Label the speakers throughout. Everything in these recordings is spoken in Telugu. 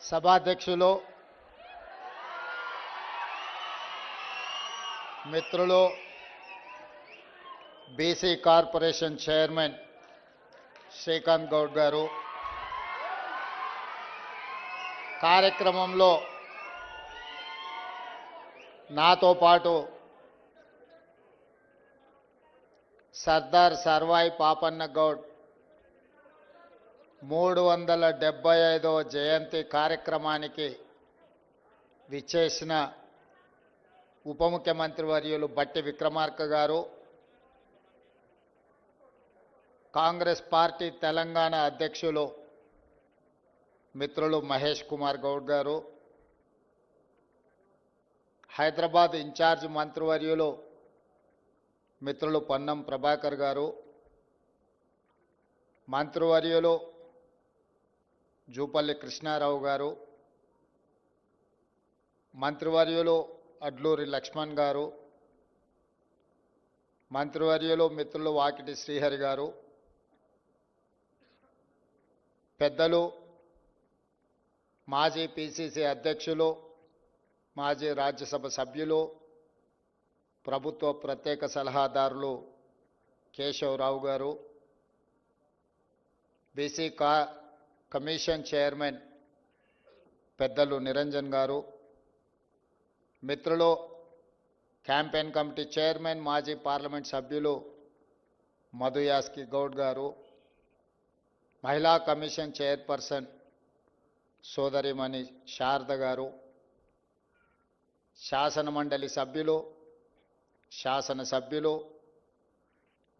Speaker 1: సభాధ్యక్షులు మిత్రులు BC corporation chairman Srikanth Goud గారు కార్యక్రమంలో నాతో పాటు సర్దార్ సర్వాయి పాపన్న గౌడ్ 375వ జయంతి కార్యక్రమానికి విచ్చేసిన ఉప ముఖ్యమంత్రి వర్యులు బట్టి విక్రమార్క గారు, కాంగ్రెస్ పార్టీ తెలంగాణ అధ్యక్షులు మిత్రులు మహేష్ కుమార్ గౌడ్ గారు, హైదరాబాద్ ఇన్ఛార్జ్ మంత్రివర్యులు మిత్రులు పొన్నం ప్రభాకర్ గారు, మంత్రివర్యులు జూపల్లి కృష్ణారావు గారు, మంత్రివర్యులు అడ్లూరి లక్ష్మణ్ గారు, మంత్రివర్యులు మిత్రులు వాకిటి శ్రీహరి గారు, పెద్దలు మాజీ పిసిసి అధ్యక్షులు, మాజీ రాజ్యసభ సభ్యులు, ప్రభుత్వ ప్రత్యేక సలహాదారులు కేశవరావు గారు, బీసీ కమిషన్ చైర్మన్ పెద్దలు నిరంజన్ గారు, మిత్రులు క్యాంపెయిన్ కమిటీ చైర్మన్ మాజీ పార్లమెంట్ సభ్యులు మధు యాస్కి గౌడ్ గారు, మహిళా కమిషన్ చైర్పర్సన్ సోదరిమణి శారద గారు, శాసనమండలి సభ్యులు, శాసనసభ్యులు,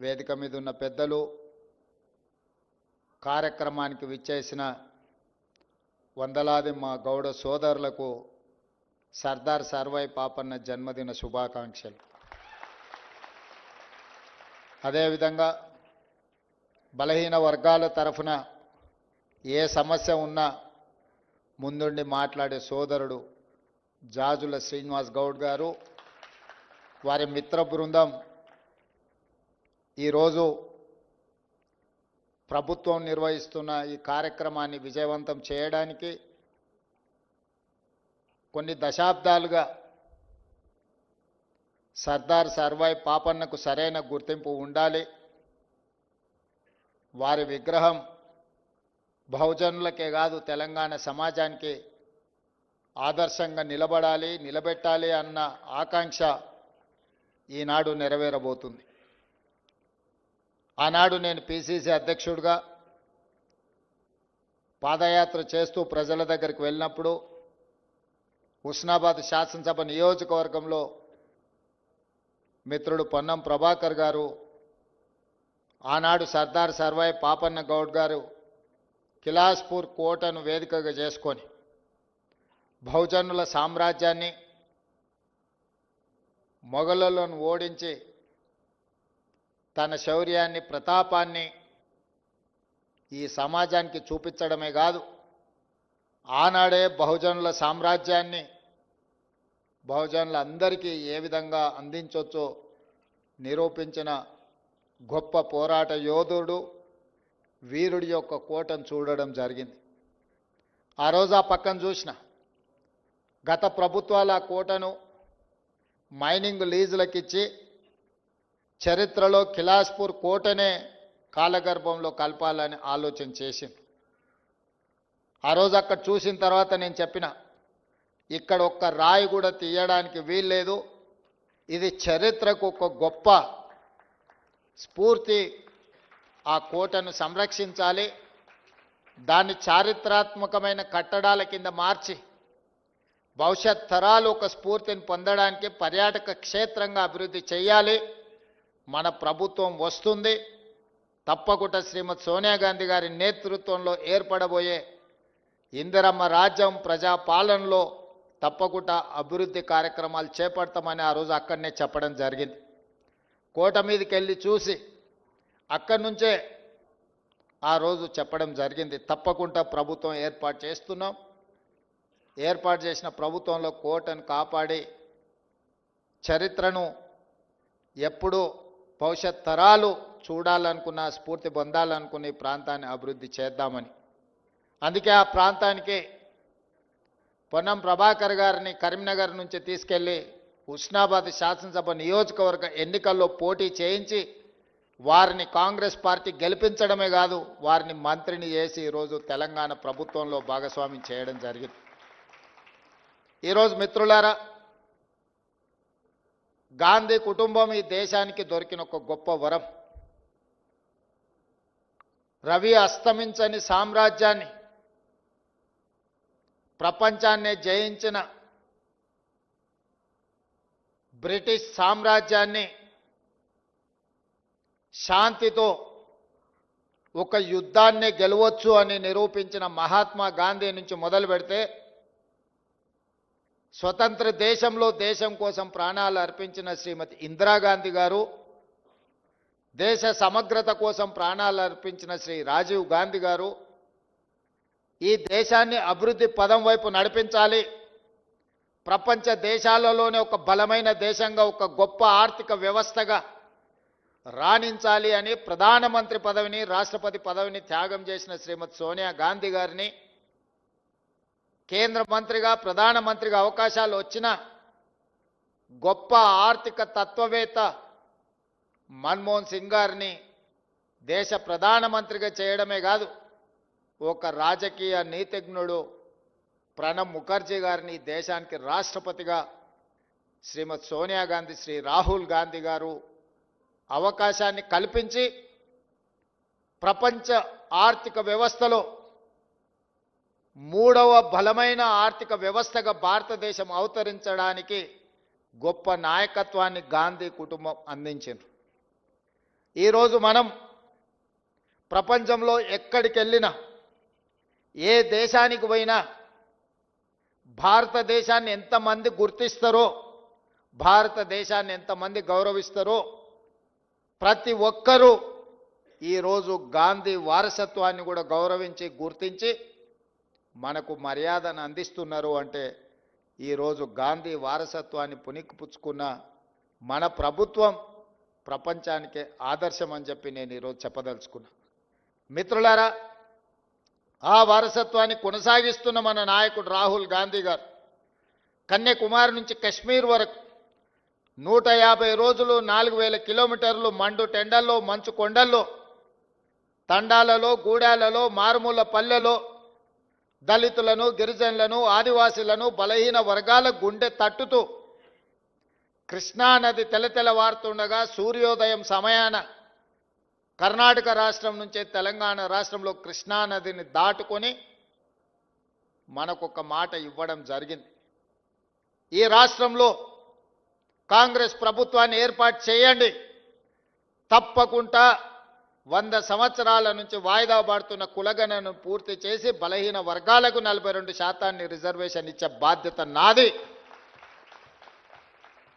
Speaker 1: వేదిక మీద ఉన్న పెద్దలు, కార్యక్రమానికి విచ్చేసిన వందలాది మా గౌడ సోదరులకు సర్దార్ సర్వాయి పాపన్న జన్మదిన శుభాకాంక్షలు. అదేవిధంగా బలహీన వర్గాల తరఫున ఏ సమస్య ఉన్నా ముందుండి మాట్లాడే సోదరుడు జాజుల శ్రీనివాస్ గౌడ్ గారు, వారి మిత్ర బృందం ఈరోజు ప్రభుత్వం నిర్వహిస్తున్న ఈ కార్యక్రమాన్ని విజయవంతం చేయడానికి కొన్ని దశాబ్దాలుగా సర్దార్ సర్వాయి పాపన్నకు సరైన గుర్తింపు ఉండాలి, వారి విగ్రహం బహుజనులకే కాదు తెలంగాణ సమాజానికి ఆదర్శంగా నిలబడాలి, నిలబెట్టాలి అన్న ఆకాంక్ష ఈనాడు నెరవేరబోతుంది. ఆనాడు నేను పిసిసి అధ్యక్షుడిగా పాదయాత్ర చేస్తూ ప్రజల దగ్గరికి వెళ్ళినప్పుడు హుస్నాబాద్ శాసనసభ నియోజకవర్గంలో మిత్రుడు పొన్నం ప్రభాకర్ గారు, ఆనాడు సర్దార్ సర్వాయి పాపన్న గౌడ్ గారు కిలాస్పూర్ కోటను వేదికగా చేసుకొని బహుజనుల సామ్రాజ్యాన్ని, మొఘలులను ఓడించి తన శౌర్యాన్ని, ప్రతాపాన్ని ఈ సమాజానికి చూపించడమే కాదు, ఆనాడే బహుజనుల సామ్రాజ్యాన్ని బహుజనులందరికీ ఏ విధంగా అందించవచ్చో నిరూపించిన గొప్ప పోరాట యోధుడు, వీరుడి యొక్క కోటను చూడడం జరిగింది. ఆ రోజు ఆ పక్కన చూసిన గత ప్రభుత్వాల కోటను మైనింగ్ లీజులకిచ్చి చరిత్రలో కిలాస్పూర్ కోటనే కాలగర్భంలో కలపాలని ఆలోచన చేసింది. ఆ రోజు అక్కడ చూసిన తర్వాత నేను చెప్పిన, ఇక్కడ ఒక్క రాయి కూడా తీయడానికి వీల్లేదు, ఇది చరిత్రకు ఒక గొప్ప స్ఫూర్తి, ఆ కోటను సంరక్షించాలి, దాన్ని చారిత్రాత్మకమైన కట్టడాల కింద మార్చి భవిష్యత్ తరాలు ఒక స్ఫూర్తిని పొందడానికి పర్యాటక క్షేత్రంగా అభివృద్ధి చేయాలి, మన ప్రభుత్వం వస్తుంది, తప్పకుండా శ్రీమతి సోనియా గాంధీ గారి నేతృత్వంలో ఏర్పడబోయే ఇందిరమ్మ రాజ్యం ప్రజాపాలనలో తప్పకుండా అభివృద్ధి కార్యక్రమాలు చేపడతామని ఆ రోజు అక్కడనే చెప్పడం జరిగింది. కోట మీదకి వెళ్ళి చూసి అక్కడి నుంచే ఆ రోజు చెప్పడం జరిగింది, తప్పకుండా ప్రభుత్వం ఏర్పాటు చేస్తున్నాం, ఏర్పాటు చేసిన ప్రభుత్వంలో కోటను కాపాడి చరిత్రను ఎప్పుడూ భవిష్యత్ తరాలు చూడాలనుకున్న, స్ఫూర్తి పొందాలనుకున్న ఈ ప్రాంతాన్ని అభివృద్ధి చేద్దామని. అందుకే ఆ ప్రాంతానికి పొన్నం ప్రభాకర్ గారిని కరీంనగర్ నుంచి తీసుకెళ్లి హుస్నాబాద్ శాసనసభ నియోజకవర్గ ఎన్నికల్లో పోటీ చేయించి వారిని కాంగ్రెస్ పార్టీ గెలిపించడమే కాదు వారిని మంత్రిని చేసి ఈరోజు తెలంగాణ ప్రభుత్వంలో భాగస్వామ్యం చేయడం జరిగింది. ఈరోజు మిత్రులారా, గాంధీ కుటుంబం ఈ దేశానికి దొరికిన ఒక గొప్ప వరం. రవి అస్తమించని సామ్రాజ్యాన్ని, ప్రపంచాన్నే జయించిన బ్రిటిష్ సామ్రాజ్యాన్ని శాంతితో ఒక యుద్ధాన్ని గెలవచ్చు అని నిరూపించిన మహాత్మా గాంధీ నుంచి మొదలు పెడితే స్వతంత్ర దేశంలో దేశం కోసం ప్రాణాలు అర్పించిన శ్రీమతి ఇందిరాగాంధీ గారు, దేశ సమగ్రత కోసం ప్రాణాలు అర్పించిన శ్రీ రాజీవ్ గాంధీ గారు, ఈ దేశాన్ని అభివృద్ధి పదం వైపు నడిపించాలి, ప్రపంచ దేశాలలోనే ఒక బలమైన దేశంగా ఒక గొప్ప ఆర్థిక వ్యవస్థగా రాణించాలి అని ప్రధానమంత్రి పదవిని, రాష్ట్రపతి పదవిని త్యాగం చేసిన శ్రీమతి సోనియా గాంధీ గారిని కేంద్ర మంత్రిగా, ప్రధానమంత్రిగా అవకాశాలు వచ్చిన గొప్ప ఆర్థిక తత్వవేత్త మన్మోహన్ సింగ్ గారిని దేశ ప్రధానమంత్రిగా చేయడమే కాదు, ఒక రాజకీయ నీతిజ్ఞుడు ప్రణబ్ ముఖర్జీ గారిని దేశానికి రాష్ట్రపతిగా శ్రీమతి సోనియా గాంధీ, శ్రీ రాహుల్ గాంధీ గారు అవకాశాన్ని కల్పించి ప్రపంచ ఆర్థిక వ్యవస్థలో మూడవ బలమైన ఆర్థిక వ్యవస్థగా భారతదేశం అవతరించడానికి గొప్ప నాయకత్వాన్ని గాంధీ కుటుంబం అందించింది. ఈరోజు మనం ప్రపంచంలో ఎక్కడికి వెళ్ళినా, ఏ దేశానికి పోయినా భారతదేశాన్ని ఎంతమంది గుర్తిస్తారో, భారతదేశాన్ని ఎంతమంది గౌరవిస్తారో ప్రతి ఒక్కరూ ఈరోజు గాంధీ వారసత్వాన్ని కూడా గౌరవించి గుర్తించి మనకు మర్యాదను అందిస్తున్నారు. అంటే ఈరోజు గాంధీ వారసత్వాన్ని పుణికిపుచ్చుకున్న మన ప్రభుత్వం ప్రపంచానికే ఆదర్శం అని చెప్పి నేను ఈరోజు చెప్పదలుచుకున్నా. మిత్రులారా, ఆ వారసత్వాన్ని కొనసాగిస్తున్న మన నాయకుడు రాహుల్ గాంధీ గారు కన్యాకుమారి నుంచి కశ్మీర్ వరకు 150 రోజులు 4000 కిలోమీటర్లు మండు టెండల్లో, మంచు కొండల్లో, తండాలలో, గూడాలలో, మారుమూల పల్లెలో దళితులను, గిరిజనులను, ఆదివాసీలను, బలహీన వర్గాల గుండె తట్టుతూ కృష్ణానది తెలతెలవారుతుండగా సూర్యోదయం సమయాన కర్ణాటక రాష్ట్రం నుంచే తెలంగాణ రాష్ట్రంలో కృష్ణానదిని దాటుకొని మనకొక మాట ఇవ్వడం జరిగింది. ఈ రాష్ట్రంలో కాంగ్రెస్ ప్రభుత్వాన్ని ఏర్పాటు చేయండి, తప్పకుండా 100 సంవత్సరాల నుంచి వాయిదా పడుతున్న కులగణను పూర్తి చేసి బలహీన వర్గాలకు 42% రిజర్వేషన్ ఇచ్చే బాధ్యత నాది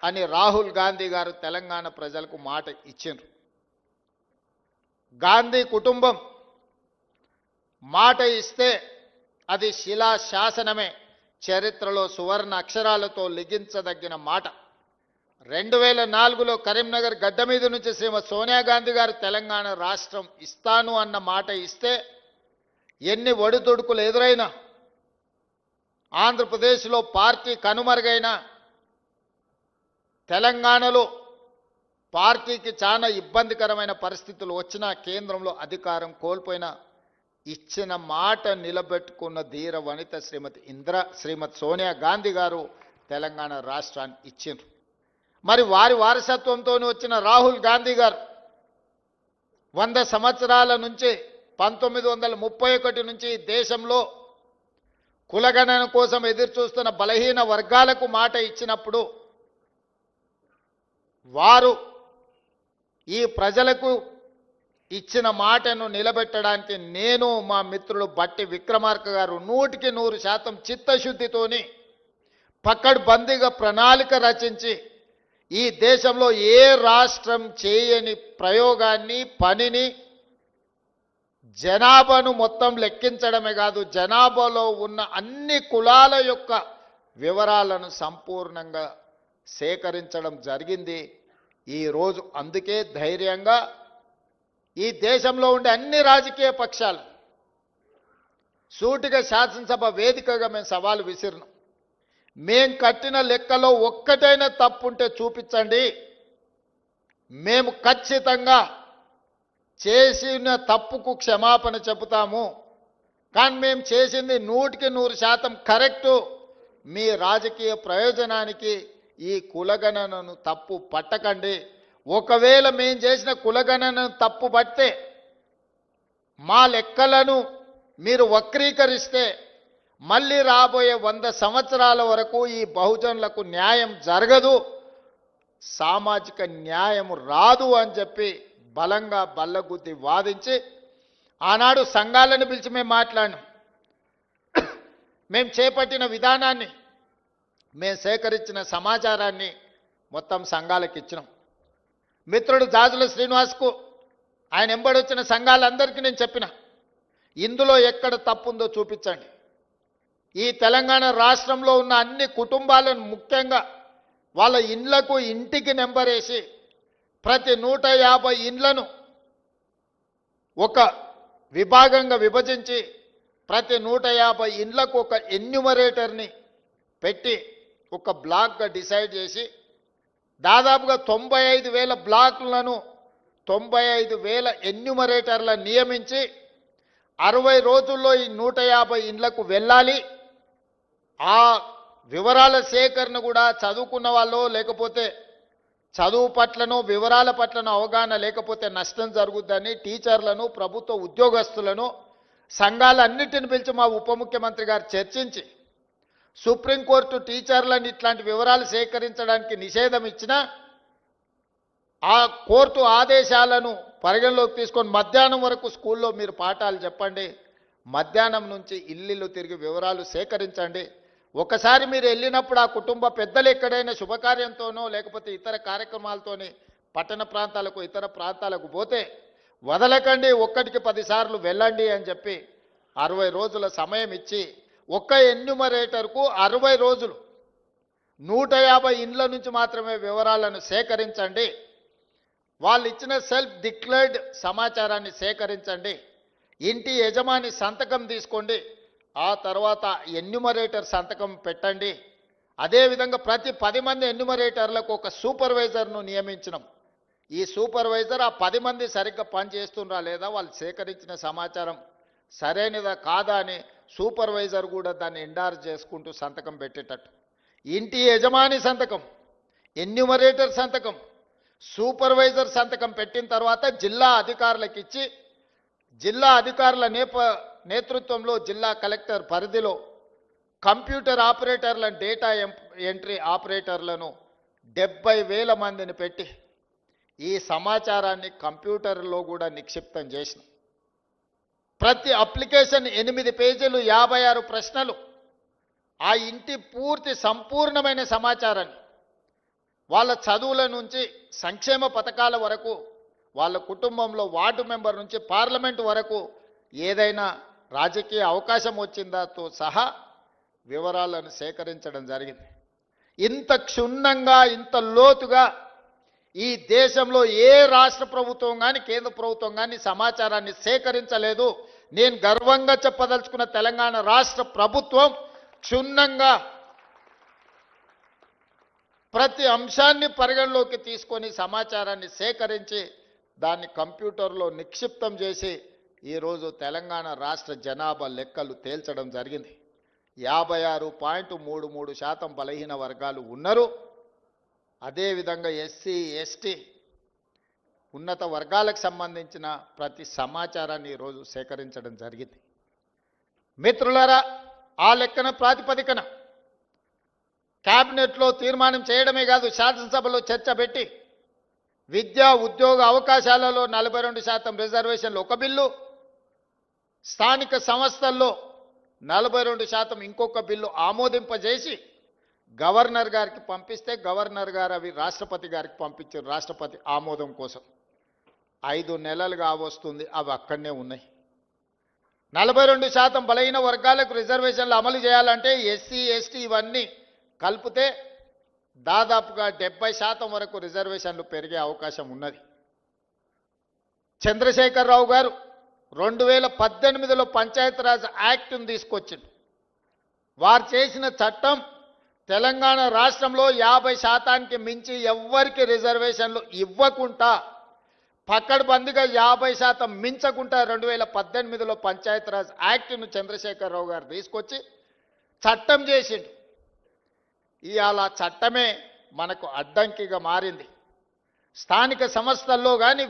Speaker 1: అని రాహుల్ గాంధీ గారు తెలంగాణ ప్రజలకు మాట ఇచ్చిండ్రు. గాంధీ కుటుంబం మాట ఇస్తే అది శిలా శాసనమే, చరిత్రలో సువర్ణ అక్షరాలతో లిఖించదగిన మాట. 2004లో కరీంనగర్ గడ్డ మీద నుంచి శ్రీమతి సోనియా గాంధీ గారు తెలంగాణ రాష్ట్రం ఇస్తాను అన్న మాట ఇస్తే ఎన్ని ఒడిదుడుకులు ఎదురైనా, ఆంధ్రప్రదేశ్లో పార్టీ కనుమరుగైన, తెలంగాణలో పార్టీకి చాలా ఇబ్బందికరమైన పరిస్థితులు వచ్చినా, కేంద్రంలో అధికారం కోల్పోయినా ఇచ్చిన మాట నిలబెట్టుకున్న ధీర వనిత శ్రీమతి సోనియా గాంధీ గారు తెలంగాణ రాష్ట్రాన్ని ఇచ్చిండ్రు. మరి వారి వారసత్వంతో వచ్చిన రాహుల్ గాంధీ గారు 100 సంవత్సరాల నుంచి 1931 నుంచి దేశంలో కులగణన కోసం ఎదురు చూస్తున్న బలహీన వర్గాలకు మాట ఇచ్చినప్పుడు వారు ఈ ప్రజలకు ఇచ్చిన మాటను నిలబెట్టడానికి నేను, మా మిత్రుడు బట్టి విక్రమార్క గారు 100% చిత్తశుద్ధితోని పకడ్బందీగా ప్రణాళిక రచించి ఈ దేశంలో ఏ రాష్ట్రం చేయని ప్రయోగాన్ని, పనిని, జనాభాను మొత్తం లెక్కించడమే కాదు, జనాభాలో ఉన్న అన్ని కులాల యొక్క వివరాలను సంపూర్ణంగా సేకరించడం జరిగింది. ఈరోజు అందుకే ధైర్యంగా ఈ దేశంలో ఉండే అన్ని రాజకీయ పక్షాలు సూటిగా శాసనసభ వేదికగా మేము సవాలు విసిరినాం. మేం కట్టిన లెక్కలో ఒక్కటైనా తప్పుంటే చూపించండి, మేము ఖచ్చితంగా చేసిన తప్పుకు క్షమాపణ చెబుతాము. కానీ మేము చేసింది 100% కరెక్టు. మీ రాజకీయ ప్రయోజనానికి ఈ కులగణనను తప్పు పట్టకండి. ఒకవేళ మేము చేసిన కులగణనను తప్పు పడితే మా లెక్కలను మీరు వక్రీకరిస్తే మళ్ళీ రాబోయే 100 సంవత్సరాల వరకు ఈ బహుజనులకు న్యాయం జరగదు, సామాజిక న్యాయం రాదు అని చెప్పి బలంగా బల్లగుద్ది వాదించి ఆనాడు సంఘాలను పిలిచి మేము మాట్లాడినాం. మేము చేపట్టిన విధానాన్ని, మేము సేకరించిన సమాచారాన్ని మొత్తం సంఘాలకు ఇచ్చినాం. మిత్రుడు జాజుల శ్రీనివాస్కు ఆయన ఎంబడొచ్చిన సంఘాలందరికీ నేను చెప్పిన, ఇందులో ఎక్కడ తప్పుందో చూపించండి. ఈ తెలంగాణ రాష్ట్రంలో ఉన్న అన్ని కుటుంబాలను, ముఖ్యంగా వాళ్ళ ఇండ్లకు ఇంటికి నెంబర్ వేసి ప్రతి 150 ఇండ్లను ఒక విభాగంగా విభజించి ప్రతి 150 ఇండ్లకు ఒక ఎన్యూమరేటర్ని పెట్టి ఒక బ్లాక్గా డిసైడ్ చేసి దాదాపుగా 95,000 బ్లాకులను 95,000 ఎన్యూమరేటర్లను నియమించి 60 రోజుల్లో ఈ 150 ఇండ్లకు వెళ్ళాలి. ఆ వివరాల సేకరణ కూడా చదువుకున్న వాళ్ళు, లేకపోతే చదువు పట్లనో వివరాల పట్లనో అవగాహన లేకపోతే నష్టం జరుగుద్దని టీచర్లను, ప్రభుత్వ ఉద్యోగస్తులను, సంఘాలన్నిటిని పిలిచి మా ఉప ముఖ్యమంత్రి గారు చర్చించి సుప్రీంకోర్టు టీచర్లను ఇట్లాంటి వివరాలు సేకరించడానికి నిషేధం ఇచ్చినా ఆ కోర్టు ఆదేశాలను పరిగణలోకి తీసుకొని మధ్యాహ్నం వరకు స్కూల్లో మీరు పాఠాలు చెప్పండి, మధ్యాహ్నం నుంచి ఇల్లు తిరిగి వివరాలు సేకరించండి. ఒకసారి మీరు వెళ్ళినప్పుడు ఆ కుటుంబ పెద్దలు ఎక్కడైనా శుభకార్యంతోనో లేకపోతే ఇతర కార్యక్రమాలతోని పట్టణ ప్రాంతాలకు, ఇతర ప్రాంతాలకు పోతే వదలకండి, ఒక్కటికి 10 సార్లు వెళ్ళండి అని చెప్పి 60 రోజుల సమయం ఇచ్చి ఒక్క ఎన్యూమరేటర్కు 60 రోజులు 150 ఇండ్ల నుంచి మాత్రమే వివరాలను సేకరించండి. వాళ్ళు ఇచ్చిన సెల్ఫ్ డిక్లేర్డ్ సమాచారాన్ని సేకరించండి, ఇంటి యజమాని సంతకం తీసుకోండి, ఆ తర్వాత ఎన్యూమరేటర్ సంతకం పెట్టండి. అదేవిధంగా ప్రతి 10 మంది ఎన్యూమరేటర్లకు ఒక సూపర్వైజర్ను నియమించినాం. ఈ సూపర్వైజర్ ఆ 10 మంది సరిగ్గా పనిచేస్తున్నారా లేదా, వాళ్ళు సేకరించిన సమాచారం సరైనదా కాదా అని సూపర్వైజర్ కూడా దాన్ని ఎండార్జ్ చేసుకుంటూ సంతకం పెట్టేటట్టు. ఇంటి యజమాని సంతకం, ఎన్యూమరేటర్ సంతకం, సూపర్వైజర్ సంతకం పెట్టిన తర్వాత జిల్లా అధికారులకు ఇచ్చి జిల్లా అధికారుల నేతృత్వంలో జిల్లా కలెక్టర్ పరిధిలో కంప్యూటర్ ఆపరేటర్లను, డేటా ఎంట్రీ ఆపరేటర్లను 70,000 మందిని పెట్టి ఈ సమాచారాన్ని కంప్యూటర్లో కూడా నిక్షిప్తం చేసిన. ప్రతి అప్లికేషన్ 8 పేజీలు, 56 ప్రశ్నలు, ఆ ఇంటి పూర్తి సంపూర్ణమైన సమాచారాన్ని వాళ్ళ చదువుల నుంచి సంక్షేమ పథకాల వరకు, వాళ్ళ కుటుంబంలో వార్డు మెంబర్ నుంచి పార్లమెంటు వరకు ఏదైనా రాజకీయ అవకాశం వచ్చిందాతో సహా వివరాలను సేకరించడం జరిగింది. ఇంత క్షుణ్ణంగా, ఇంత లోతుగా ఈ దేశంలో ఏ రాష్ట్ర ప్రభుత్వం కానీ కేంద్ర ప్రభుత్వం కానీ సమాచారాన్ని సేకరించలేదు. నేను గర్వంగా చెప్పదలుచుకున్న తెలంగాణ రాష్ట్ర ప్రభుత్వం క్షుణ్ణంగా ప్రతి అంశాన్ని పరిగణలోకి తీసుకొని సమాచారాన్ని సేకరించి దాన్ని కంప్యూటర్లో నిక్షిప్తం చేసి ఈరోజు తెలంగాణ రాష్ట్ర జనాభా లెక్కలు తేల్చడం జరిగింది. 56.33% బలహీన వర్గాలు ఉన్నారు. అదేవిధంగా ఎస్సీ, ఎస్టీ, ఉన్నత వర్గాలకు సంబంధించిన ప్రతి సమాచారాన్ని ఈరోజు సేకరించడం జరిగింది. మిత్రులారా, ఆ లెక్కన ప్రాతిపదికన క్యాబినెట్లో తీర్మానం చేయడమే కాదు, శాసనసభలో చర్చ పెట్టి విద్యా ఉద్యోగ అవకాశాలలో 42% రిజర్వేషన్లు ఒక బిల్లు, స్థానిక సంస్థల్లో 42% ఇంకొక బిల్లు ఆమోదింపజేసి గవర్నర్ గారికి పంపిస్తే గవర్నర్ గారు అవి రాష్ట్రపతి గారికి పంపించారు రాష్ట్రపతి ఆమోదం కోసం. 5 నెలలుగా వస్తుంది, అవి అక్కడనే ఉన్నాయి. 42% బలహీన వర్గాలకు రిజర్వేషన్లు అమలు చేయాలంటే ఎస్సీ, ఎస్టీ ఇవన్నీ కలిపితే దాదాపుగా 70% వరకు రిజర్వేషన్లు పెరిగే అవకాశం ఉన్నది. చంద్రశేఖరరావు గారు 2018లో పంచాయతీరాజ్ యాక్ట్ను తీసుకొచ్చింది. వారు చేసిన చట్టం తెలంగాణ రాష్ట్రంలో 50% మించి ఎవ్వరికి రిజర్వేషన్లు ఇవ్వకుండా పక్కడబందిగా 50% మించకుండా 2018లో పంచాయతీరాజ్ యాక్ట్ను చంద్రశేఖరరావు గారు తీసుకొచ్చి చట్టం చేసిండు. ఇవాళ చట్టమే మనకు అడ్డంకిగా మారింది. స్థానిక సంస్థల్లో కానీ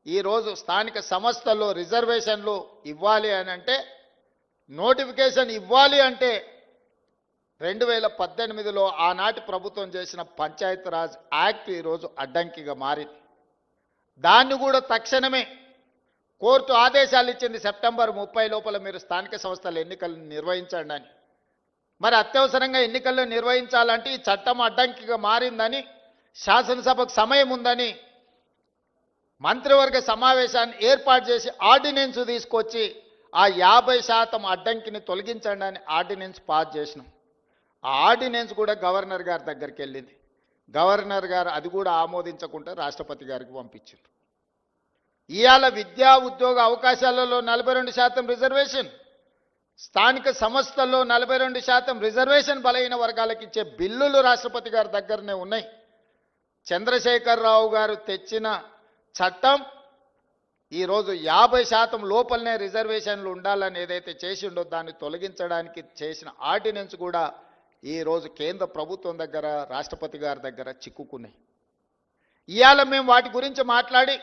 Speaker 1: ఈరోజు స్థానిక సంస్థల్లో రిజర్వేషన్లు ఇవ్వాలి అని అంటే, నోటిఫికేషన్ ఇవ్వాలి అంటే 2018లో ఆనాటి ప్రభుత్వం చేసిన పంచాయతీరాజ్ యాక్ట్ ఈరోజు అడ్డంకిగా మారింది. దాన్ని కూడా తక్షణమే కోర్టు ఆదేశాలు ఇచ్చింది, సెప్టెంబర్ 30 లోపల మీరు స్థానిక సంస్థల ఎన్నికలను నిర్వహించండి అని. మరి అత్యవసరంగా ఎన్నికలను నిర్వహించాలంటే ఈ చట్టం అడ్డంకిగా మారిందని, శాసనసభకు సమయం ఉందని మంత్రివర్గ సమావేశాన్ని ఏర్పాటు చేసి ఆర్డినెన్స్ తీసుకొచ్చి ఆ 50% అడ్డంకిని తొలగించండి అని ఆర్డినెన్స్ పాస్ చేసినాం. ఆ ఆర్డినెన్స్ కూడా గవర్నర్ గారి దగ్గరికి వెళ్ళింది. గవర్నర్ గారు అది కూడా ఆమోదించకుండా రాష్ట్రపతి గారికి పంపించారు. ఇవాళ విద్యా ఉద్యోగ అవకాశాలలో 42% రిజర్వేషన్, స్థానిక సంస్థల్లో 42% రిజర్వేషన్ బలహీన వర్గాలకు ఇచ్చే బిల్లులు రాష్ట్రపతి గారి దగ్గరనే ఉన్నాయి. చంద్రశేఖరరావు గారు తెచ్చిన చట్టం ఈరోజు 50% లోపలనే రిజర్వేషన్లు ఉండాలని ఏదైతే చేసిండో దాన్ని తొలగించడానికి చేసిన ఆర్డినెన్స్ కూడా ఈరోజు కేంద్ర ప్రభుత్వం దగ్గర, రాష్ట్రపతి గారి దగ్గర చిక్కుకున్నాయి. ఇవాళ మేము వాటి గురించి మాట్లాడి,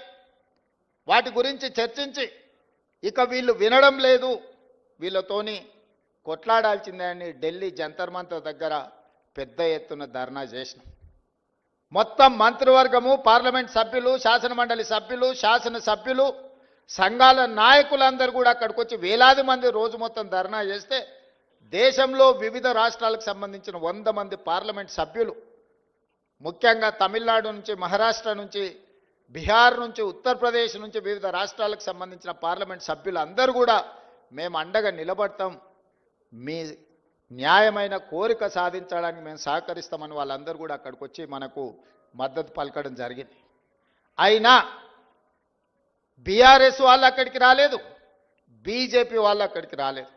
Speaker 1: వాటి గురించి చర్చించి, ఇక వీళ్ళు వినడం లేదు, వీళ్ళతోని కొట్లాడాల్సిందే అని ఢిల్లీ జంతర్ మంతర్ దగ్గర పెద్ద ఎత్తున ధర్నా చేసినాం. మొత్తం మంత్రివర్గము, పార్లమెంట్ సభ్యులు, శాసనమండలి సభ్యులు, శాసనసభ్యులు, సంఘాల నాయకులందరూ కూడా అక్కడికి వచ్చి వేలాది మంది రోజు మొత్తం ధర్నా చేస్తే, దేశంలో వివిధ రాష్ట్రాలకు సంబంధించిన 100 మంది పార్లమెంట్ సభ్యులు, ముఖ్యంగా తమిళనాడు నుంచి, మహారాష్ట్ర నుంచి, బీహార్ నుంచి, ఉత్తరప్రదేశ్ నుంచి వివిధ రాష్ట్రాలకు సంబంధించిన పార్లమెంట్ సభ్యులు అందరూ కూడా మేము అండగా నిలబడతాం, మీ న్యాయమైన కోరిక సాధించడానికి మేము సహకరిస్తామని వాళ్ళందరూ కూడా అక్కడికి వచ్చి మనకు మద్దతు పలకడం జరిగింది. అయినా బీఆర్ఎస్ వాళ్ళు అక్కడికి రాలేదు, బీజేపీ వాళ్ళు అక్కడికి రాలేదు.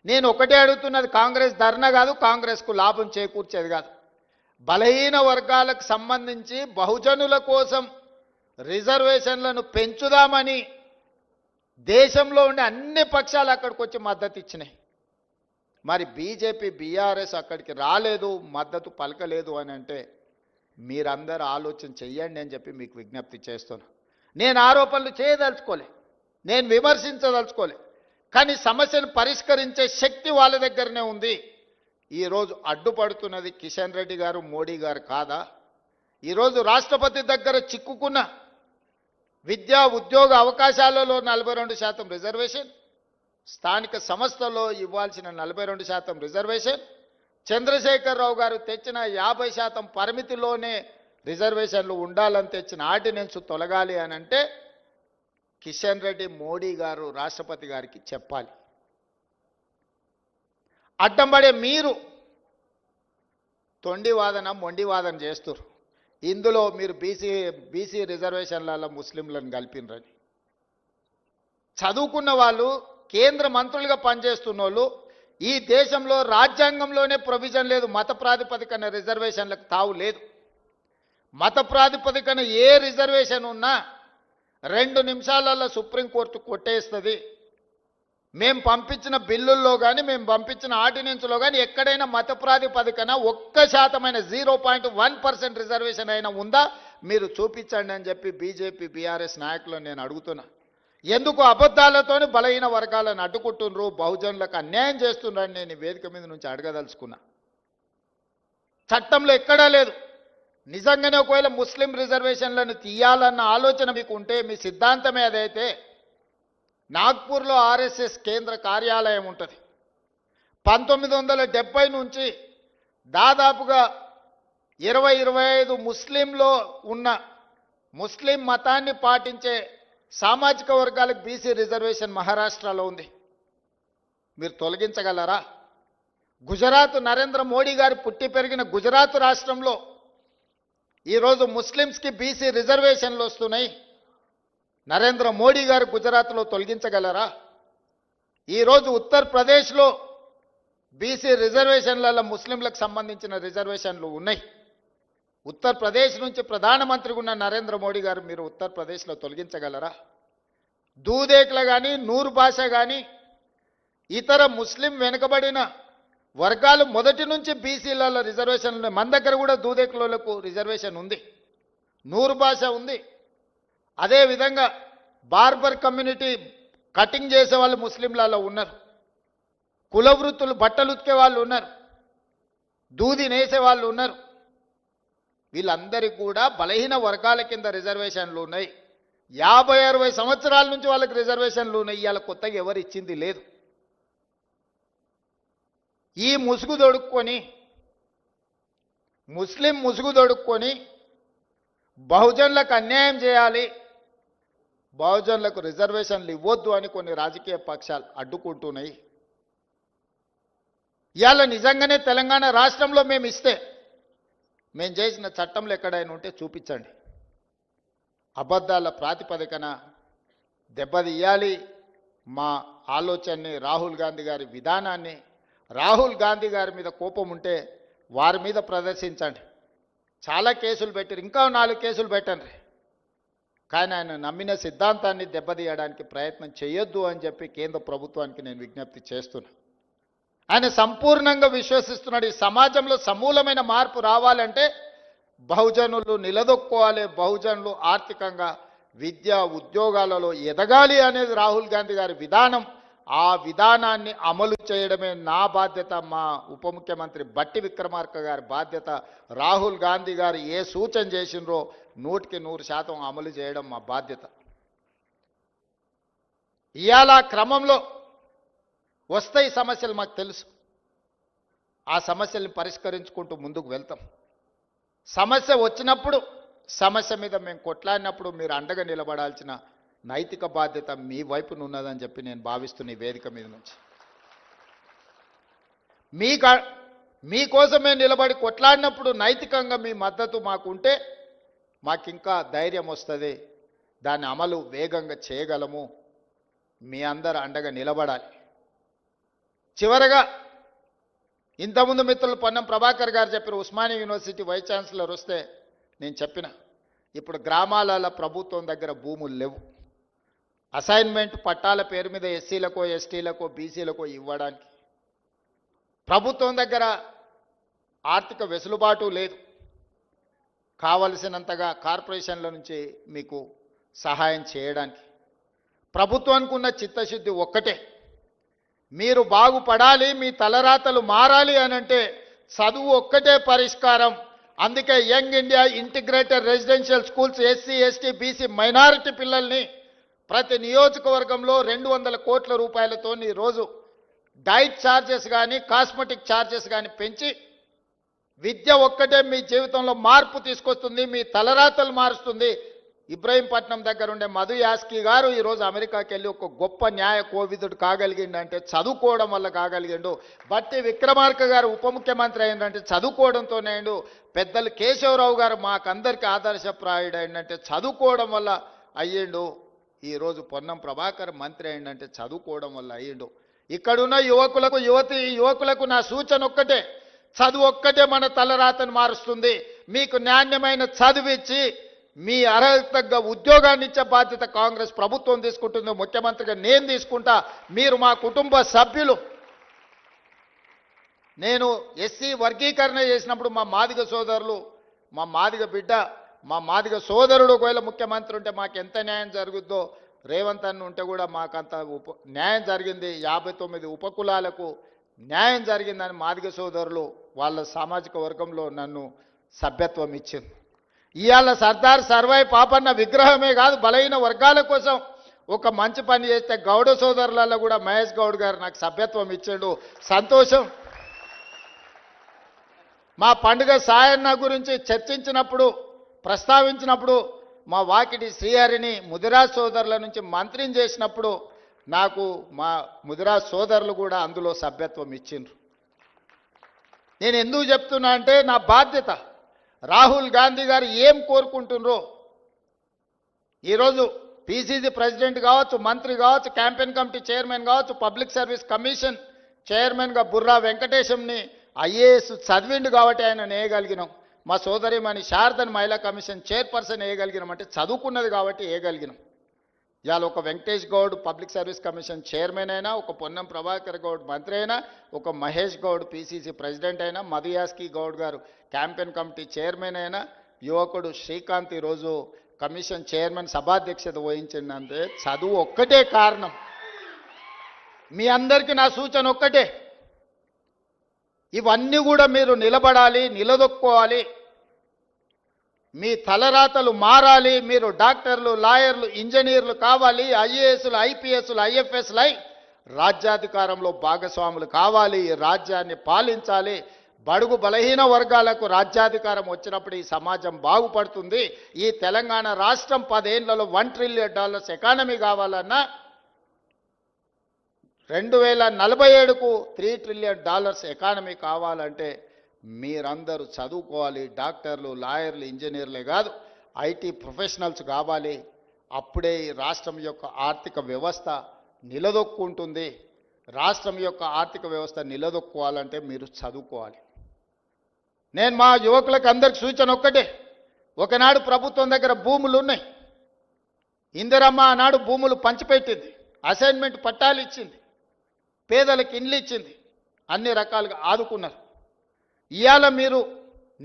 Speaker 1: నేను ఒకటే అడుగుతున్నది, కాంగ్రెస్ ధర్నా కాదు, కాంగ్రెస్కు లాభం చేకూర్చేది కాదు. బలహీన వర్గాలకు సంబంధించి బహుజనుల కోసం రిజర్వేషన్లను పెంచుదామని దేశంలో ఉండే అన్ని పక్షాలు అక్కడికి వచ్చి మద్దతు ఇచ్చినాయి. మరి బీజేపీ, బీఆర్ఎస్ అక్కడికి రాలేదు, మద్దతు పలకలేదు అని అంటే మీరందరూ ఆలోచన చెయ్యండి అని చెప్పి మీకు విజ్ఞప్తి చేస్తున్నా. నేను ఆరోపణలు చేయదలుచుకోలే, నేను విమర్శించదలుచుకోలే, కానీ సమస్యను పరిష్కరించే శక్తి వాళ్ళ దగ్గరనే ఉంది. ఈరోజు అడ్డుపడుతున్నది కిషన్ రెడ్డి గారు, మోడీ గారు కాదా? ఈరోజు రాష్ట్రపతి దగ్గర చిక్కుకున్న విద్యా ఉద్యోగ అవకాశాలలో 42% రిజర్వేషన్, స్థానిక సంస్థల్లో ఇవ్వాల్సిన 42% రిజర్వేషన్, చంద్రశేఖరరావు గారు తెచ్చిన 50% పరిమితిలోనే రిజర్వేషన్లు ఉండాలని తెచ్చిన ఆర్డినెన్స్ తొలగాలి అని అంటే కిషన్ రెడ్డి, మోడీ గారు రాష్ట్రపతి గారికి చెప్పాలి. అడ్డం పడే మీరు తొండి వాదన, మొండి వాదన చేస్తున్నారు. ఇందులో మీరు బీసీ రిజర్వేషన్లలో ముస్లింలను కలిపినరని, చదువుకున్న వాళ్ళు, కేంద్ర మంత్రులుగా పనిచేస్తున్న వాళ్ళు, ఈ దేశంలో రాజ్యాంగంలోనే ప్రొవిజన్ లేదు, మత ప్రాతిపదికన రిజర్వేషన్లకు తావు లేదు. మత ప్రాతిపదికన ఏ రిజర్వేషన్ ఉన్నా 2 నిమిషాలలో సుప్రీంకోర్టు కొట్టేస్తుంది. మేము పంపించిన బిల్లుల్లో కానీ, మేము పంపించిన ఆర్డినెన్స్లో కానీ ఎక్కడైనా మత ప్రాతిపదికన 1% 0.1% రిజర్వేషన్ అయినా ఉందా మీరు చూపించండి అని చెప్పి బీజేపీ, బీఆర్ఎస్ నాయకులను నేను అడుగుతున్నా. ఎందుకు అబద్ధాలతోని బలహీన వర్గాలను అడ్డుకుంటున్నారు, బహుజనులకు అన్యాయం చేస్తున్నారని నేను ఈ వేదిక మీద నుంచి అడగదలుచుకున్నా. చట్టంలో ఎక్కడా లేదు. నిజంగానే ఒకవేళ ముస్లిం రిజర్వేషన్లను తీయాలన్న ఆలోచన మీకు ఉంటే, మీ సిద్ధాంతమే అదైతే, నాగ్పూర్లో ఆర్ఎస్ఎస్ కేంద్ర కార్యాలయం ఉంటుంది. 1970 నుంచి దాదాపుగా 20-25 ముస్లింలో ఉన్న ముస్లిం మతాన్ని పాటించే సామాజిక వర్గాలకు బీసీ రిజర్వేషన్ మహారాష్ట్రలో ఉంది. మీరు తొలగించగలరా? గుజరాత్, నరేంద్ర మోడీ గారు పుట్టి పెరిగిన గుజరాత్ రాష్ట్రంలో ఈరోజు ముస్లిమ్స్కి బీసీ రిజర్వేషన్లు వస్తున్నాయి. నరేంద్ర మోడీ గారు గుజరాత్లో తొలగించగలరా? ఈరోజు ఉత్తరప్రదేశ్లో బీసీ రిజర్వేషన్లలో ముస్లింలకు సంబంధించిన రిజర్వేషన్లు ఉన్నాయి. ఉత్తరప్రదేశ్ నుంచి ప్రధానమంత్రిగా ఉన్న నరేంద్ర మోడీ గారు మీరు ఉత్తరప్రదేశ్లో తొలగించగలరా? దూదేకుల కానీ నూరు భాష కానీ ఇతర ముస్లిం వెనుకబడిన వర్గాలు మొదటి నుంచి బీసీలలో రిజర్వేషన్లు ఉన్నాయి. మన దగ్గర కూడా దూదేకులకు రిజర్వేషన్ ఉంది, నూరు భాష ఉంది. అదేవిధంగా బార్బర్ కమ్యూనిటీ కటింగ్ చేసే వాళ్ళు ముస్లింలలో ఉన్నారు, కుల వృత్తులు బట్టలు ఉతికే వాళ్ళు ఉన్నారు, దూది నేసే వాళ్ళు ఉన్నారు. వీళ్ళందరికీ కూడా బలహీన వర్గాల కింద రిజర్వేషన్లు ఉన్నాయి. 50-60 సంవత్సరాల నుంచి వాళ్ళకి రిజర్వేషన్లు ఉన్నాయి. ఇవాళ కొత్తగా ఎవరు ఇచ్చింది లేదు. ఈ ముసుగు దొడుక్కొని ముస్లిం ముసుగు దొడుక్కొని బహుజనులకు అన్యాయం చేయాలి, బహుజనులకు రిజర్వేషన్లు ఇవ్వొద్దు అని కొన్ని రాజకీయ పక్షాలు అడ్డుకుంటున్నాయి. ఇవాళ నిజంగానే తెలంగాణ రాష్ట్రంలో మేము ఇస్తే మేము చేసిన చట్టంలో ఎక్కడైనా ఉంటే చూపించండి. అబద్ధాల ప్రాతిపదికన దెబ్బతీయాలి మా ఆలోచనని, రాహుల్ గాంధీ గారి విధానాన్ని. రాహుల్ గాంధీ గారి మీద కోపం ఉంటే వారి మీద ప్రదర్శించండి. చాలా కేసులు పెట్టారు, ఇంకా 4 కేసులు పెట్టండి. కానీ ఆయన నమ్మిన సిద్ధాంతాన్ని దెబ్బతీయడానికి ప్రయత్నం చేయొద్దు అని చెప్పి కేంద్ర ప్రభుత్వానికి నేను విజ్ఞప్తి చేస్తున్నా. ఆయన సంపూర్ణంగా విశ్వసిస్తున్నాడు. ఈ సమాజంలో సమూలమైన మార్పు రావాలంటే బహుజనులు నిలదొక్కోవాలి, బహుజనులు ఆర్థికంగా విద్య ఉద్యోగాలలో ఎదగాలి అనేది రాహుల్ గాంధీ గారి విధానం. ఆ విధానాన్ని అమలు చేయడమే నా బాధ్యత, మా ఉప ముఖ్యమంత్రి బట్టి విక్రమార్క గారి బాధ్యత. రాహుల్ గాంధీ గారు ఏ సూచన చేసినరో 100% అమలు చేయడం మా బాధ్యత. ఇవాళ క్రమంలో వస్తాయి సమస్యలు, మాకు తెలుసు. ఆ సమస్యల్ని పరిష్కరించుకుంటూ ముందుకు వెళ్తాం. సమస్య వచ్చినప్పుడు, సమస్య మీద మేము కొట్లాడినప్పుడు మీరు అండగా నిలబడాల్సిన నైతిక బాధ్యత మీ వైపున ఉన్నదని చెప్పి నేను భావిస్తున్న ఈ వేదిక మీద నుంచి. మీకోసమే నిలబడి కొట్లాడినప్పుడు నైతికంగా మీ మద్దతు మాకుంటే మాకింకా ధైర్యం వస్తుంది, దాన్ని అమలు వేగంగా చేయగలము. మీ అందరూ అండగా నిలబడాలి. చివరగా ఇంతకుముందు మిత్రులు పొన్నం ప్రభాకర్ గారు చెప్పారు, ఉస్మానియా యూనివర్సిటీ వైస్ ఛాన్సలర్ వస్తే నేను చెప్పిన, ఇప్పుడు గ్రామాలలో ప్రభుత్వం దగ్గర భూములు లేవు. అసైన్మెంట్ పట్టాల పేరు మీద ఎస్సీలకో ఎస్టీలకో బీసీలకో ఇవ్వడానికి ప్రభుత్వం దగ్గర ఆర్థిక వెసులుబాటు లేదు. కావలసినంతగా కార్పొరేషన్ల నుంచి మీకు సహాయం చేయడానికి ప్రభుత్వానికి ఉన్న చిత్తశుద్ధి ఒక్కటే, మీరు బాగుపడాలి, మీ తలరాతలు మారాలి అనంటే చదువు ఒక్కటే పరిష్కారం. అందుకే young India integrated residential schools SC ST BC minority పిల్లల్ని ప్రతి నియోజకవర్గంలో 200 కోట్ల రూపాయలతో ఈరోజు డైట్ ఛార్జెస్ కానీ కాస్మెటిక్ ఛార్జెస్ కానీ పెంచి, విద్య ఒక్కటే మీ జీవితంలో మార్పు తీసుకొస్తుంది, మీ తలరాతలు మారుస్తుంది. ఇబ్రహీంపట్నం దగ్గర ఉండే మధు యాస్కి గారు ఈరోజు అమెరికాకి వెళ్ళి ఒక గొప్ప న్యాయ కోవిదుడు కాగలిగిండు అంటే చదువుకోవడం వల్ల కాగలిగిండు. బట్టి విక్రమార్క గారు ఉప ముఖ్యమంత్రి అయిందంటే చదువుకోవడంతోనే అయిండు. పెద్దలు కేశవరావు గారు మాకందరికీ ఆదర్శప్రాయుడు అయిందంటే చదువుకోవడం వల్ల అయ్యిండు. ఈరోజు పొన్నం ప్రభాకర్ మంత్రి అయిందంటే చదువుకోవడం వల్ల అయ్యిండు. ఇక్కడున్న యువకులకు నా సూచన ఒక్కటే, చదువు ఒక్కటే మన తలరాతను మారుస్తుంది. మీకు నాణ్యమైన చదివిచ్చి మీ అర్హత తగ్గ ఉద్యోగాన్ని ఇచ్చే బాధ్యత కాంగ్రెస్ ప్రభుత్వం తీసుకుంటుంది. ముఖ్యమంత్రిగా నేను తీసుకుంటా. మీరు మా కుటుంబ సభ్యులు. నేను ఎస్సీ వర్గీకరణ చేసినప్పుడు మా మాదిగ సోదరులు, మా మాదిగ బిడ్డ, మా మాదిగ సోదరుడు ఒకవేళ ముఖ్యమంత్రి ఉంటే మాకు ఎంత న్యాయం జరుగుద్దో, రేవంత్ అన్న ఉంటే కూడా మాకంత న్యాయం జరిగింది. 59 ఉపకులాలకు న్యాయం జరిగిందని మాదిగ సోదరులు వాళ్ళ సామాజిక వర్గంలో నన్ను సభ్యత్వం ఇచ్చింది. ఇవాళ సర్దార్ సర్వాయి పాపన్న విగ్రహమే కాదు, బలహీన వర్గాల కోసం ఒక మంచి పని చేస్తే గౌడ సోదరులలో కూడా మహేష్ గౌడ్ గారు నాకు సభ్యత్వం ఇచ్చాడు. సంతోషం. మా పండుగ సాయన్న గురించి చర్చించినప్పుడు, ప్రస్తావించినప్పుడు మా వాకిటి శ్రీహరిని ముదిరాజ్ సోదరుల నుంచి మంత్రిని చేసినప్పుడు నాకు మా ముదిరాజ్ సోదరులు కూడా అందులో సభ్యత్వం ఇచ్చిండ్రు. నేను ఎందుకు చెప్తున్నా అంటే నా బాధ్యత. రాహుల్ గాంధీ గారు ఏం కోరుకుంటున్నారో, ఈరోజు పిసిసి ప్రెసిడెంట్ కావచ్చు, మంత్రి కావచ్చు, క్యాంపెయిన్ కమిటీ చైర్మన్ కావచ్చు, పబ్లిక్ సర్వీస్ కమిషన్ చైర్మన్గా బుర్రా వెంకటేశంని ఐఏఎస్ చదివిండు కాబట్టి ఆయన వేయగలిగినాం. మా సోదరిమణి శారదన్ మహిళా కమిషన్ చైర్పర్సన్ వేయగలిగినాం అంటే చదువుకున్నది కాబట్టి వేయగలిగినాం. ఇవాళ ఒక Venkatesh Goud public service commission chairman అయినా, ఒక పొన్నం ప్రభాకర్ గౌడ్ మంత్రి అయినా, ఒక మహేష్ గౌడ్ పిసిసి ప్రెసిడెంట్ అయినా, మధుయాస్కి గౌడ్ గారు క్యాంపెయిన్ కమిటీ చైర్మన్ అయినా, యువకుడు శ్రీకాంత్ ఈరోజు కమిషన్ చైర్మన్ సభాధ్యక్షత వహించిందంటే చదువు ఒక్కటే కారణం. మీ అందరికీ నా సూచన ఒక్కటే, ఇవన్నీ కూడా మీరు నిలబడాలి, నిలదొక్కోవాలి, మీ తలరాతలు మారాలి. మీరు డాక్టర్లు, లాయర్లు, ఇంజనీర్లు కావాలి, ఐఏఎస్లు, ఐపీఎస్లు, ఐఎఫ్ఎస్లు అయి రాజ్యాధికారంలో భాగస్వాములు కావాలి, రాజ్యాన్ని పాలించాలి. బడుగు బలహీన వర్గాలకు రాజ్యాధికారం వచ్చినప్పుడు ఈ సమాజం బాగుపడుతుంది. ఈ తెలంగాణ రాష్ట్రం 10 ఏళ్లలో $1 ట్రిలియన్ ఎకానమీ కావాలన్నా 2047కు $3 ట్రిలియన్ ఎకానమీ కావాలంటే మీరందరూ చదువుకోవాలి. డాక్టర్లు, లాయర్లు, ఇంజనీర్లే కాదు, ఐటీ ప్రొఫెషనల్స్ కావాలి. అప్పుడే ఈ రాష్ట్రం యొక్క ఆర్థిక వ్యవస్థ నిలదొక్కుంటుంది. రాష్ట్రం యొక్క ఆర్థిక వ్యవస్థ నిలదొక్కోవాలంటే మీరు చదువుకోవాలి. నేను మా యువకులకు అందరికి సూచన ఒక్కటే, ఒకనాడు ప్రభుత్వం దగ్గర భూములు ఉన్నాయి. ఇందిరమ్మ ఆనాడు భూములు పంచిపెట్టింది, అసైన్మెంట్ పట్టాలు ఇచ్చింది, పేదలకు ఇండ్లు ఇచ్చింది, అన్ని రకాలుగా ఆదుకున్నారు. ఇవాళ మీరు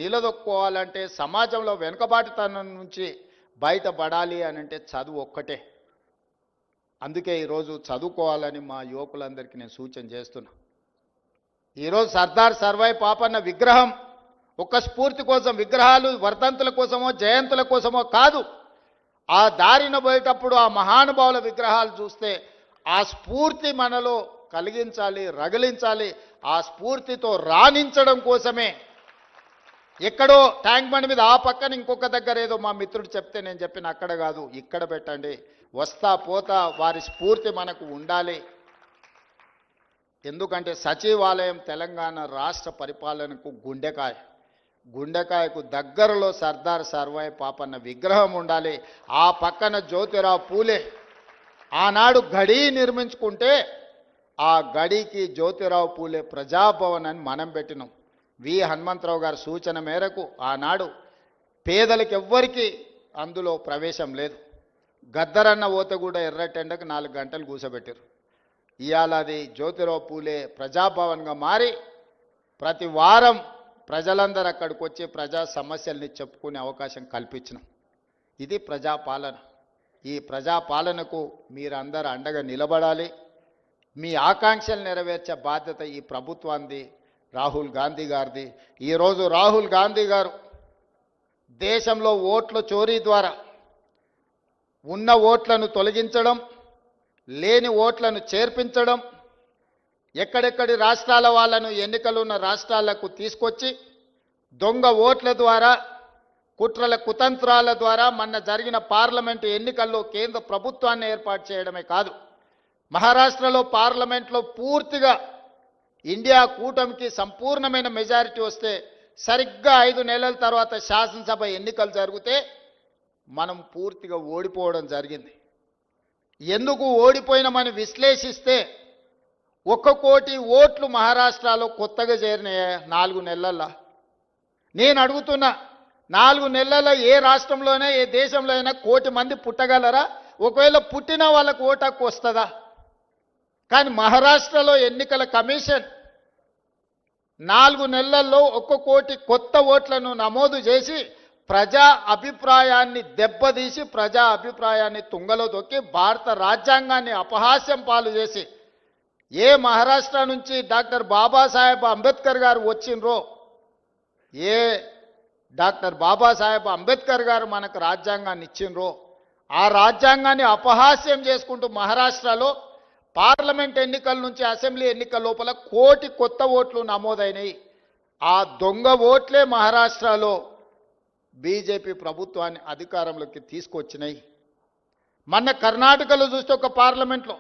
Speaker 1: నిలదొక్కోవాలంటే, సమాజంలో వెనుకబాటుతనం నుంచి బయటపడాలి అని అంటే చదువు ఒక్కటే. అందుకే ఈరోజు చదువుకోవాలని మా యువకులందరికీ నేను సూచన చేస్తున్నా. ఈరోజు సర్దార్ సర్వాయి పాపన్న విగ్రహం ఒక స్ఫూర్తి కోసం, విగ్రహాలు వర్ధంతుల కోసమో జయంతుల కోసమో కాదు. ఆ దారిన పోయేటప్పుడు ఆ మహానుభావుల విగ్రహాలు చూస్తే ఆ స్ఫూర్తి మనలో కలిగించాలి, రగిలించాలి. ఆ స్ఫూర్తితో రాణించడం కోసమే. ఎక్కడో ట్యాంక్ బండ్ మీద ఆ పక్కన ఇంకొక దగ్గర ఏదో మా మిత్రుడు చెప్తే నేను చెప్పిన అక్కడ కాదు, ఇక్కడ పెట్టండి. వస్తా పోతా వారి స్ఫూర్తి మనకు ఉండాలి. ఎందుకంటే సచివాలయం తెలంగాణ రాష్ట్ర పరిపాలనకు గుండెకాయ. గుండెకాయకు దగ్గరలో సర్దార్ సర్వాయి పాపన్న విగ్రహం ఉండాలి. ఆ పక్కన జ్యోతిరావు పూలే ఆనాడు గడి నిర్మించుకుంటే ఆ గడికి జ్యోతిరావు పూలే ప్రజాభవన్ అని మనం పెట్టినాం. వి హనుమంతరావు గారి సూచన మేరకు ఆనాడు పేదలకు ఎవ్వరికీ అందులో ప్రవేశం లేదు. గద్దరన్న ఓత కూడా ఎర్రటెండకు 4 గంటలు కూసబెట్టారు. ఇవాళ అది జ్యోతిరావు పూలే ప్రజాభవన్గా మారి ప్రతి వారం ప్రజలందరూ అక్కడికి వచ్చి ప్రజా సమస్యల్ని చెప్పుకునే అవకాశం కల్పించినాం. ఇది ప్రజాపాలన. ఈ ప్రజాపాలనకు మీరందరూ అండగా నిలబడాలి. మీ ఆకాంక్షలు నెరవేర్చే బాధ్యత ఈ ప్రభుత్వాన్ని, రాహుల్ గాంధీ గారిది. ఈరోజు రాహుల్ గాంధీ గారు దేశంలో ఓట్ల చోరీ ద్వారా ఉన్న ఓట్లను తొలగించడం, లేని ఓట్లను చేర్పించడం, ఎక్కడెక్కడి రాష్ట్రాల వాళ్ళను ఎన్నికలున్న రాష్ట్రాలకు తీసుకొచ్చి దొంగ ఓట్ల ద్వారా, కుట్రల కుతంత్రాల ద్వారా మొన్న జరిగిన పార్లమెంటు ఎన్నికల్లో కేంద్ర ప్రభుత్వాన్ని ఏర్పాటు చేయడమే కాదు, మహారాష్ట్రలో పార్లమెంట్లో పూర్తిగా ఇండియా కూటమికి సంపూర్ణమైన మెజారిటీ వస్తే సరిగ్గా 5 నెలల తర్వాత శాసనసభ ఎన్నికలు జరిగితే మనం పూర్తిగా ఓడిపోవడం జరిగింది. ఎందుకు ఓడిపోయినామని విశ్లేషిస్తే 1 కోటి ఓట్లు మహారాష్ట్రలో కొత్తగా చేరినాయి 4 నెలల్లో. నేను అడుగుతున్నా, 4 నెలల్లో ఏ రాష్ట్రంలోనే ఏ దేశంలో అయినా 1 కోటి మంది పుట్టగలరా? ఒకవేళ పుట్టిన వాళ్ళకు ఓటు హక్కు వస్తుందా? కానీ మహారాష్ట్రలో ఎన్నికల కమిషన్ 4 నెలల్లో 1 కోటి కొత్త ఓట్లను నమోదు చేసి ప్రజా అభిప్రాయాన్ని దెబ్బతీసి, ప్రజా అభిప్రాయాన్ని తుంగలో దొక్కి భారత రాజ్యాంగాన్ని అపహాస్యం పాలు చేసి, ఏ మహారాష్ట్ర నుంచి డాక్టర్ బాబాసాహెబ్ అంబేద్కర్ గారు వచ్చిండ్రో, ఏ డాక్టర్ బాబాసాహెబ్ అంబేద్కర్ గారు మనకు రాజ్యాంగాన్ని ఇచ్చిండ్రో, ఆ రాజ్యాంగాన్ని అపహాస్యం చేసుకుంటూ మహారాష్ట్రలో పార్లమెంట్ ఎన్నికల నుంచి అసెంబ్లీ ఎన్నికల లోపల 1 కోటి కొత్త ఓట్లు నమోదైనాయి. ఆ దొంగ ఓట్లే మహారాష్ట్రలో బీజేపీ ప్రభుత్వాన్ని అధికారంలోకి తీసుకొచ్చినాయి. మొన్న కర్ణాటకలో చూస్తే ఒక పార్లమెంట్లో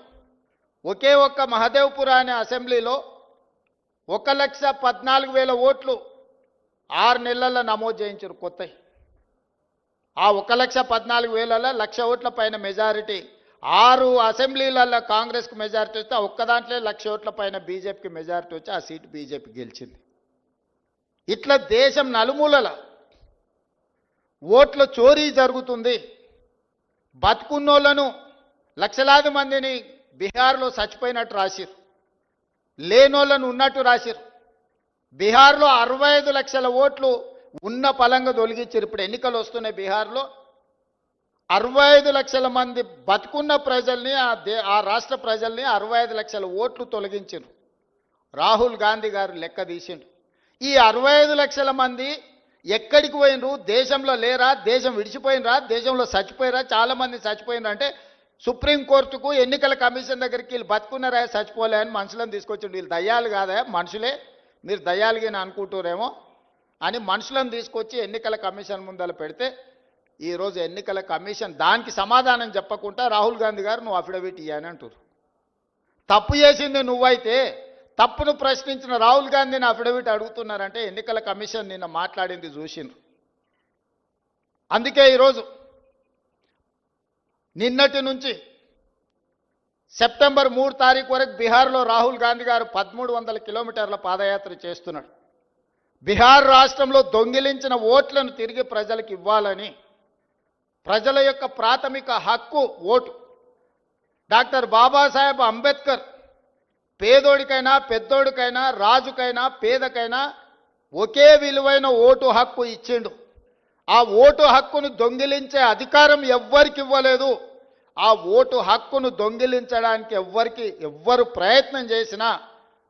Speaker 1: ఒకే ఒక్క మహదేవ్పుర అనే అసెంబ్లీలో 1,14,000 ఓట్లు 6 నెలల్లో నమోదు చేయించారు కొత్తవి. ఆ 1,14,000లలో 1,00,000 ఓట్ల పైన మెజారిటీ 6 అసెంబ్లీలలో కాంగ్రెస్కు మెజారిటీ వస్తే ఒక్క దాంట్లో 1,00,000 ఓట్ల పైన బీజేపీకి మెజారిటీ వచ్చి ఆ సీటు బీజేపీ గెలిచింది. ఇట్లా దేశం నలుమూలల ఓట్ల చోరీ జరుగుతుంది. బతుకున్నోళ్లను లక్షలాది మందిని బీహార్లో చచ్చిపోయినట్టు రాసిరు, లేనోళ్లను ఉన్నట్టు రాసిరు. బీహార్లో 65 లక్షల ఓట్లు ఉన్న పలంగా తొలగించారు. ఇప్పుడు ఎన్నికలు వస్తున్నాయి బీహార్లో. 65 లక్షల మంది బతుకున్న ప్రజల్ని ఆ రాష్ట్ర ప్రజల్ని 65 లక్షల ఓట్లు తొలగించారు. రాహుల్ గాంధీ గారు లెక్క తీసిండు. ఈ 65 లక్షల మంది ఎక్కడికి పోయినరు? దేశంలో లేరా? దేశం విడిచిపోయినరా? దేశంలో చచ్చిపోయినరా? చాలా మంది చచ్చిపోయినరా అంటే సుప్రీంకోర్టుకు ఎన్నికల కమిషన్ దగ్గరికి వీళ్ళు బతుకున్నారా చచ్చిపోలే అని మనుషులను తీసుకొచ్చిండు. వీళ్ళు దయ్యాలు కాదా, మనుషులే, మీరు దయ్యాలుగా అనుకుంటారేమో అని మనుషులను తీసుకొచ్చి ఎన్నికల కమిషన్ ముందర పెడితే ఈరోజు ఎన్నికల కమిషన్ దానికి సమాధానం చెప్పకుండా రాహుల్ గాంధీ గారు నువ్వు అఫిడవిట్ ఇయ్యని అంటారు. తప్పు చేసింది నువ్వైతే తప్పును ప్రశ్నించిన రాహుల్ గాంధీని అఫిడవిట్ అడుగుతున్నారంటే ఎన్నికల కమిషన్ నిన్న మాట్లాడింది చూసిండ్రు. అందుకే ఈరోజు నిన్నటి నుంచి సెప్టెంబర్ 3 తారీఖు వరకు బీహార్లో రాహుల్ గాంధీ గారు 1300 కిలోమీటర్ల పాదయాత్ర చేస్తున్నాడు. బీహార్ రాష్ట్రంలో దొంగిలించిన ఓట్లను తిరిగి ప్రజలకు ఇవ్వాలని, ప్రజల యొక్క ప్రాథమిక హక్కు ఓటు. డాక్టర్ బాబాసాహెబ్ అంబేద్కర్ పేదోడికైనా పెద్దోడికైనా రాజుకైనా పేదకైనా ఒకే విలువైన ఓటు హక్కు ఇచ్చిండు. ఆ ఓటు హక్కును దొంగిలించే అధికారం ఎవ్వరికి ఇవ్వలేదు. ఆ ఓటు హక్కును దొంగిలించడానికి ఎవ్వరు ప్రయత్నం చేసినా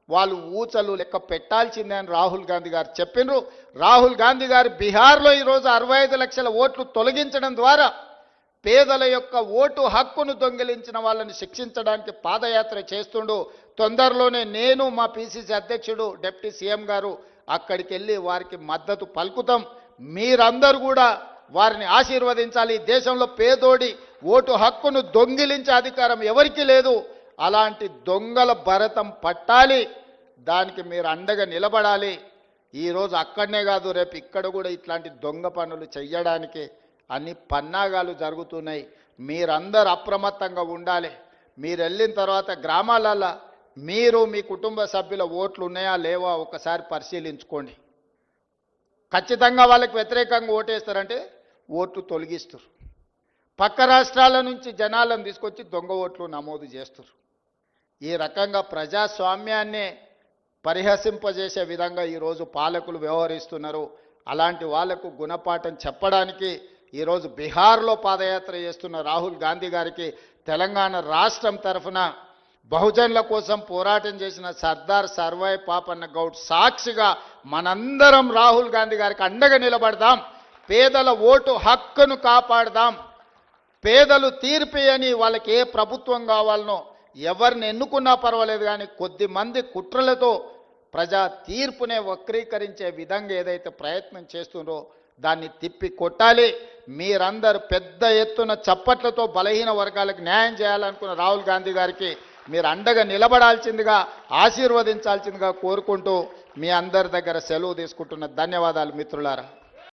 Speaker 1: వాళ్ళు ఊచలు లెక్క పెట్టాల్సిందే అని రాహుల్ గాంధీ గారు చెప్పిండ్రు. రాహుల్ గాంధీ గారు బీహార్లో ఈరోజు 65 లక్షల ఓట్లు తొలగించడం ద్వారా పేదల యొక్క ఓటు హక్కును దొంగిలించిన వాళ్ళని శిక్షించడానికి పాదయాత్ర చేస్తుండు. తొందరలోనే నేను మా పిసిసి అధ్యక్షుడు డిప్యూటీ సీఎం గారు అక్కడికి వెళ్ళి వారికి మద్దతు పలుకుతాం. మీరందరూ కూడా వారిని ఆశీర్వదించాలి. దేశంలో పేదోడి ఓటు హక్కును దొంగిలించే అధికారం ఎవరికీ లేదు. అలాంటి దొంగల భరతం పట్టాలి, దానికి మీరు అండగా నిలబడాలి. ఈరోజు అక్కడనే కాదు, రేపు ఇక్కడ కూడా ఇట్లాంటి దొంగ పనులు చెయ్యడానికి అన్ని పన్నాగాలు జరుగుతున్నాయి. మీరందరూ అప్రమత్తంగా ఉండాలి. మీరు వెళ్ళిన తర్వాత గ్రామాలలో మీరు మీ కుటుంబ సభ్యుల ఓట్లు ఉన్నాయా లేవా ఒకసారి పరిశీలించుకోండి. ఖచ్చితంగా వాళ్ళకి వ్యతిరేకంగా ఓటేస్తారంటే ఓట్లు తొలగిస్తారు. పక్క రాష్ట్రాల నుంచి జనాలను తీసుకొచ్చి దొంగ ఓట్లు నమోదు చేస్తారు. ఈ రకంగా ప్రజాస్వామ్యాన్నే పరిహసింపజేసే విధంగా ఈరోజు పాలకులు వ్యవహరిస్తున్నారు. అలాంటి వాళ్లకు గుణపాఠం చెప్పడానికి ఈరోజు బీహార్లో పాదయాత్ర చేస్తున్న రాహుల్ గాంధీ గారికి తెలంగాణ రాష్ట్రం తరఫున బహుజనుల కోసం పోరాటం చేసిన సర్దార్ సర్వాయి పాపన్న గౌడ్ సాక్షిగా మనందరం రాహుల్ గాంధీ గారికి అండగా నిలబడదాం. పేదల ఓటు హక్కును కాపాడదాం. పేదలు తీర్పియని వాళ్ళకి ఏ ప్రభుత్వం కావాలనో ఎవరిని ఎన్నుకున్నా పర్వాలేదు, కానీ కొద్ది మంది కుట్రలతో ప్రజా తీర్పునే వక్రీకరించే విధంగా ఏదైతే ప్రయత్నం చేస్తుందో దాన్ని తిప్పి కొట్టాలి. మీరందరూ పెద్ద ఎత్తున చప్పట్లతో బలహీన వర్గాలకు న్యాయం చేయాలనుకున్న రాహుల్ గాంధీ గారికి మీరు అండగా నిలబడాల్సిందిగా, ఆశీర్వదించాల్సిందిగా కోరుకుంటూ మీ అందరి దగ్గర సెలవు తీసుకుంటున్న ధన్యవాదాలు మిత్రులారా.